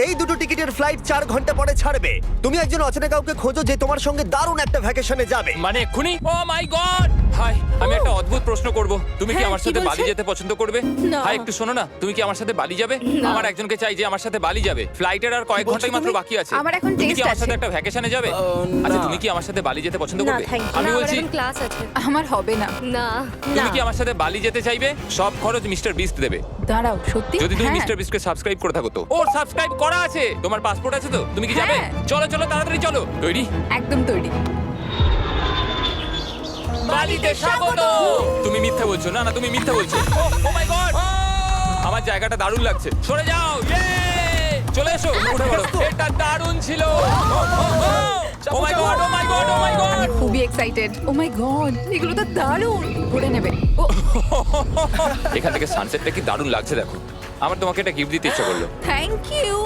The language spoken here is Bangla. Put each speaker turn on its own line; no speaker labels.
এই দুটো টিকিটের ফ্লাইট 4 ঘন্টা পরে ছাড়বে। তুমি একজন অচেনা কাউকে খোঁজো যে তোমার সঙ্গে দারুণ একটা ভ্যাকেশনে যাবে।
মানে এক্ষুনি? ও মাই গড! হাই, আমি একটা অদ্ভুত প্রশ্ন করব। তুমি কি
হ্যাঁ,
আমার
কি
সাথে
বলছে?
বালি যেতে পছন্দ করবে?
না।
হাই, একটু শোনো না, তুমি কি আমার সাথে বালি যাবে?
না।
আমার একজনকে চাই যে আমার সাথে বালি যাবে। ফ্লাইটের আর কয়েক ঘন্টাই মাত্র বাকি আছে।
আমার এখন
তুমি কি
test
আমার সাথে
আছে।
একটা ভ্যাকেশনে যাবে? আচ্ছা, তুমি কি আমার সাথে বালি যেতে পছন্দ
না,
করবে?
thank you.
আমি
না, আমার
বলছি,
এখন ক্লাস আছে।
আমার হবে না।
না
তুমি
না
কি আমার সাথে বালি যেতে চাইবে? সব খরচ মিস্টার বিস্ট দেবে।
দাঁড়াও, সত্যি?
যদি তুমি
হ্যাঁ।
মিস্টার বিস্টকে সাবস্ক্রাইব করে থাকো তো। ও সাবস্ক্রাইব করা আছে। তোমার পাসপোর্ট আছে তো? তুমি কি যাবে?
হ্যাঁ।
চলো চলো, তাড়াতাড়ি চলো। তৈরি?
একদম তৈরি।
বালিতে স্বাগত। তুমি মিথ্যা বলছো। না না, তুমি মিথ্যা বলছো। ও মাই গড, আমার জায়গাটা দারুণ লাগছে। সরে যাও। চলে এসো, উঠে পড়ো। এটা দারুণ ছিল। ও মাই গড, ও মাই গড, ও মাই গড।
আমি খুবই এক্সাইটেড। ও মাই গড, এগুলো তো দারুণ। ঘুরে নেবে। ও
এখান থেকে সানসেটটা কি দারুণ লাগছে দেখো। আমার তোমাকে একটা গিফট দিতে ইচ্ছা করলো।
Thank you.